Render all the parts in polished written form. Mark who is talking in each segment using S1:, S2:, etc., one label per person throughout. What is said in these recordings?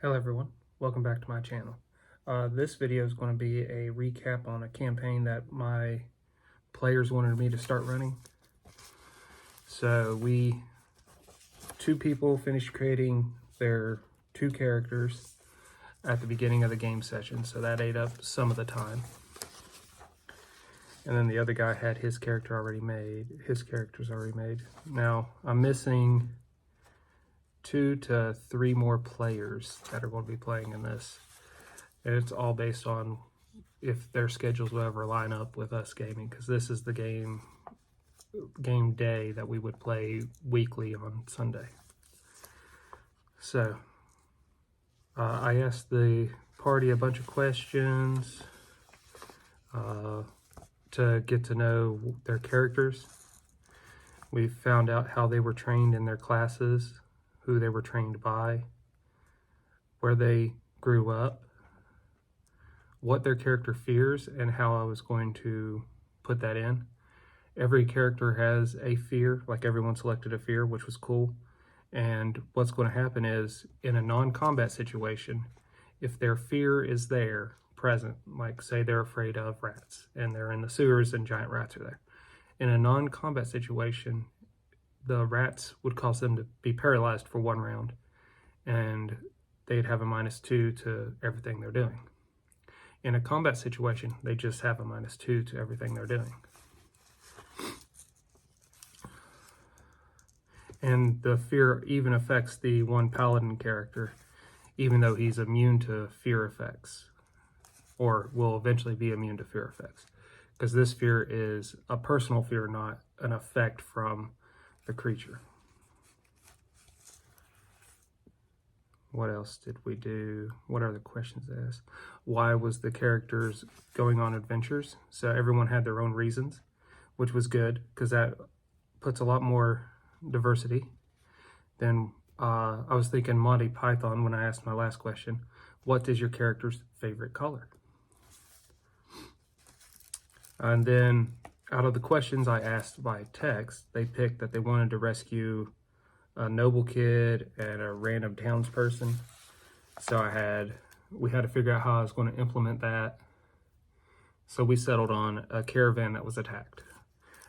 S1: Hello everyone, welcome back to my channel. This video is going to be a recap on a campaign that my players wanted me to start running. So two people finished creating their two characters at the beginning of the game session, so that ate up some of the time. And then the other guy had his character's already made. Now I'm missing 2 to 3 more players that are going to be playing in this, and it's all based on if their schedules will ever line up with us gaming, because this is the game day that we would play weekly on Sunday. So I asked the party a bunch of questions to get to know their characters. We found out how they were trained in their classes, who they were trained by, where they grew up, what their character fears, and how I was going to put that in. Every character has a fear, like everyone selected a fear, which was cool. And what's going to happen is, in a non-combat situation, if their fear is there, present, like say they're afraid of rats, and they're in the sewers and giant rats are there. In a non-combat situation, the rats would cause them to be paralyzed for 1 round, and they'd have a -2 to everything they're doing. In a combat situation, they just have a -2 to everything they're doing. And the fear even affects the one paladin character, even though he's immune to fear effects, or will eventually be immune to fear effects, because this fear is a personal fear, not an effect from the creature. What else did we do? What are the questions asked? Why was the characters going on adventures? So everyone had their own reasons, which was good, because that puts a lot more diversity. Then I was thinking Monty Python when I asked my last question. What is your character's favorite color? And then out of the questions I asked by text, they picked that they wanted to rescue a noble kid and a random townsperson. So we had to figure out how I was going to implement that. So we settled on a caravan that was attacked.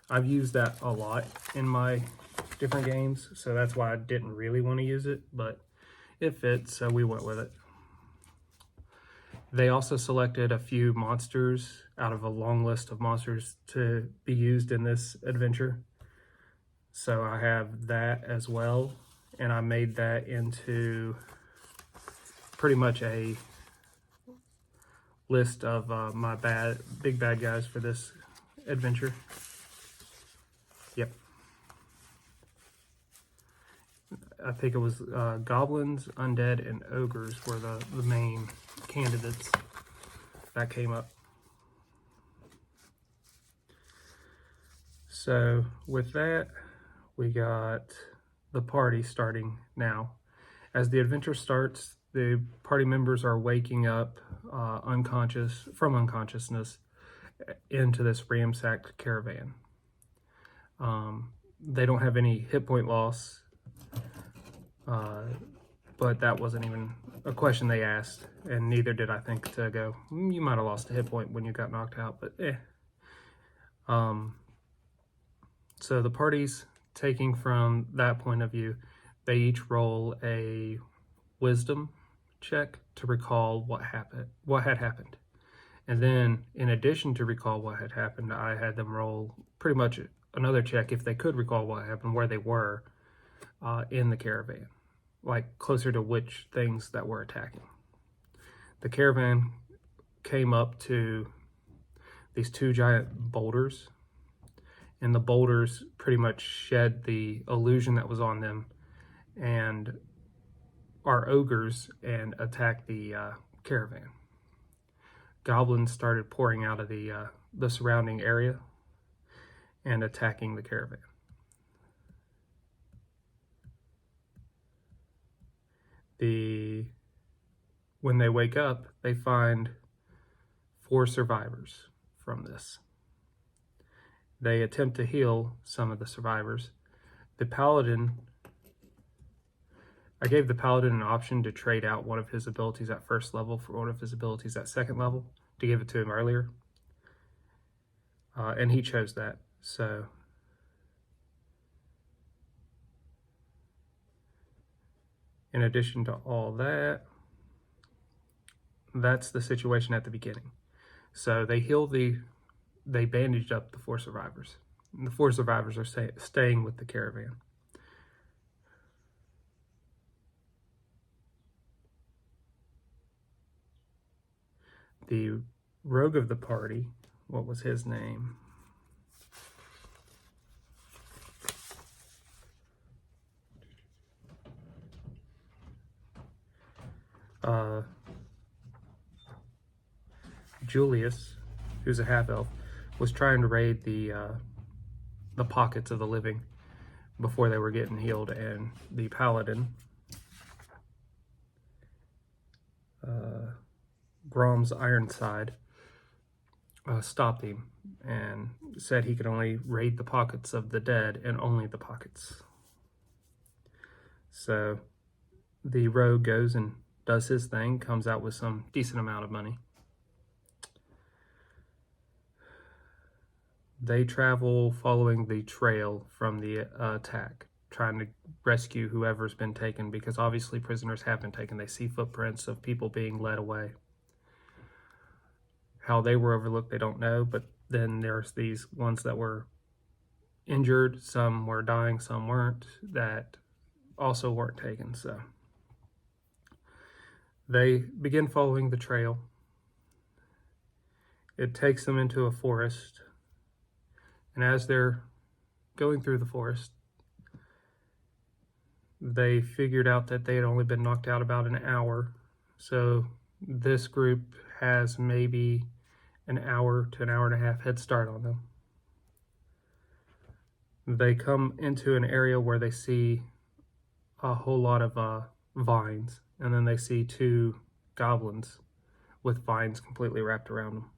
S1: I've used that a lot in my different games, so that's why I didn't really want to use it, but it fits, so we went with it. They also selected a few monsters out of a long list of monsters to be used in this adventure. So I have that as well, and I made that into pretty much a list of my big bad guys for this adventure. Yep. I think it was goblins, undead, and ogres were the main candidates that came up. So with that, we got the party starting now. As the adventure starts, the party members are waking up from unconsciousness into this ransacked caravan. They don't have any hit point loss, but that wasn't even a question they asked, and neither did I think to go, you might have lost a hit point when you got knocked out, but So the party's taking from that point of view. They each roll a wisdom check to recall what had happened. And then, in addition to recall what had happened, I had them roll pretty much another check if they could recall what happened, where they were in the caravan, like closer to which things that were attacking. The caravan came up to these 2 giant boulders, and the boulders pretty much shed the illusion that was on them and are ogres and attacked the caravan. Goblins started pouring out of the surrounding area and attacking the caravan. When they wake up, they find 4 survivors from this. They attempt to heal some of the survivors. The paladin I gave the paladin an option to trade out one of his abilities at first level for one of his abilities at second level to give it to him earlier. And he chose that. So in addition to all that, that's the situation at the beginning. So they bandaged up the 4 survivors. And the 4 survivors are staying with the caravan. The rogue of the party, what was his name? Julius, who's a half-elf, was trying to raid the pockets of the living before they were getting healed, and the paladin, Grom's Ironside, stopped him and said he could only raid the pockets of the dead and only the pockets. So the rogue goes and does his thing, comes out with some decent amount of money. They travel following the trail from the attack, trying to rescue whoever's been taken, because obviously prisoners have been taken. They see footprints of people being led away. How they were overlooked, they don't know, but then there's these ones that were injured, some were dying, some weren't, that also weren't taken. So they begin following the trail. It takes them into a forest, and as they're going through the forest, they figured out that they had only been knocked out about an hour. So this group has maybe an hour to an hour and a half head start on them. They come into an area where they see a whole lot of vines, and then they see 2 goblins with vines completely wrapped around them.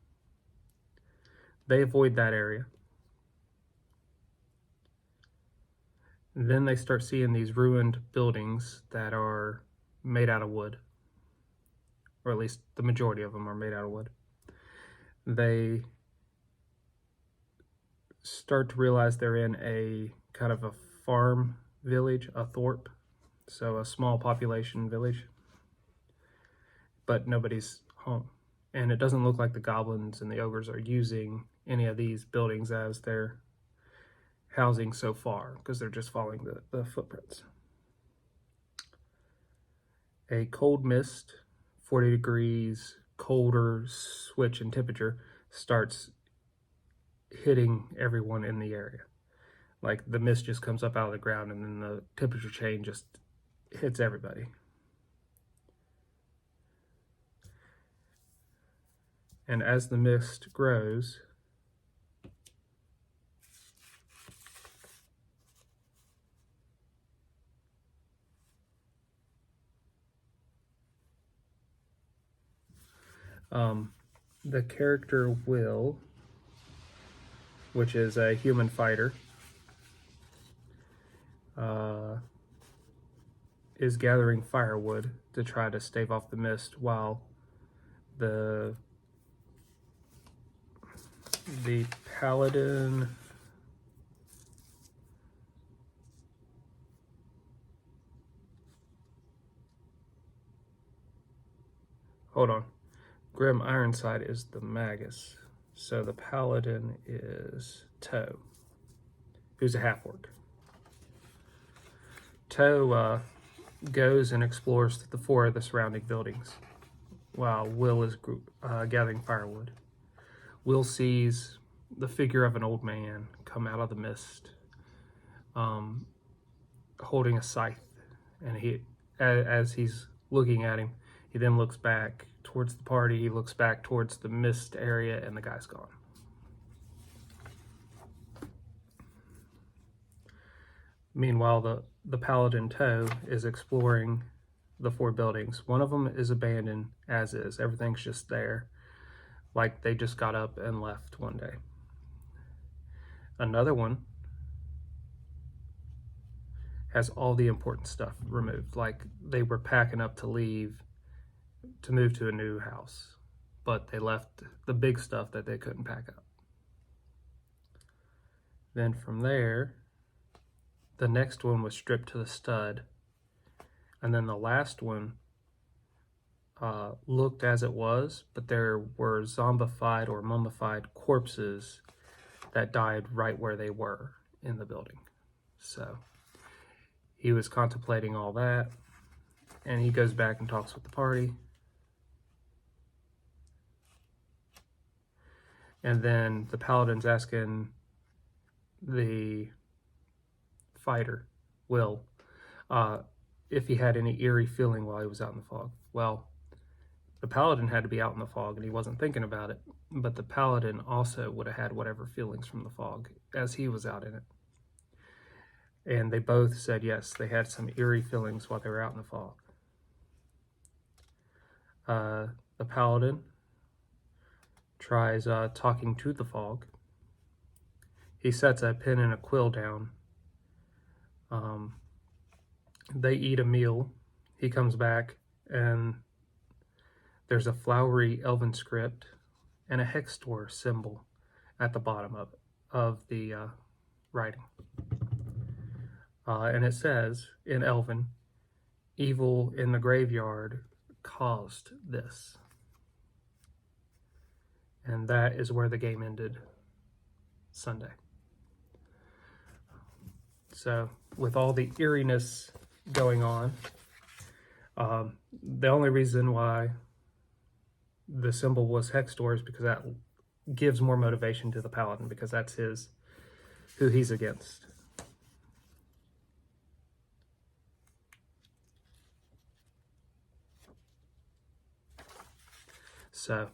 S1: They avoid that area. Then they start seeing these ruined buildings that are made out of wood, or at least the majority of them are made out of wood. They start to realize they're in a kind of a farm village, a thorp, so a small population village, but nobody's home. And it doesn't look like the goblins and the ogres are using any of these buildings as their housing so far, because they're just following the footprints. A cold mist, 40 degrees colder switch in temperature, starts hitting everyone in the area. Like the mist just comes up out of the ground, and then the temperature change just hits everybody. And as the mist grows, the character Will, which is a human fighter, is gathering firewood to try to stave off the mist, while the paladin, hold on, Grim Ironside is the magus, so the paladin is Toe, who's a half-orc. Toe goes and explores the 4 of the surrounding buildings while Will is gathering firewood. Will sees the figure of an old man come out of the mist, holding a scythe, and as he's looking at him, he then looks back towards the party, he looks back towards the mist area, and the guy's gone. Meanwhile, the paladin Toe is exploring the 4 buildings. One of them is abandoned as is. Everything's just there, like they just got up and left one day. Another one has all the important stuff removed. Like they were packing up to leave to move to a new house, but they left the big stuff that they couldn't pack up. Then from there, the next one was stripped to the stud. And then the last one looked as it was, but there were zombified or mummified corpses that died right where they were in the building. So he was contemplating all that, and he goes back and talks with the party. And then the paladin's asking the fighter, Will, if he had any eerie feeling while he was out in the fog. Well, the paladin had to be out in the fog and he wasn't thinking about it, but the paladin also would have had whatever feelings from the fog as he was out in it. And they both said yes, they had some eerie feelings while they were out in the fog. The paladin tries talking to the fog. He sets a pen and a quill down. They eat a meal. He comes back and there's a flowery elven script and a hex store symbol at the bottom of the writing. And it says in Elven, evil in the graveyard caused this. And that is where the game ended Sunday. So with all the eeriness going on, the only reason why the symbol was hex door is because that gives more motivation to the paladin, because that's who he's against. So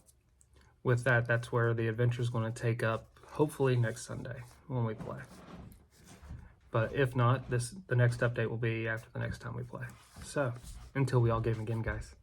S1: with that, that's where the adventure is going to take up, hopefully next Sunday when we play. But if not, the next update will be after the next time we play. So until we all game again, guys.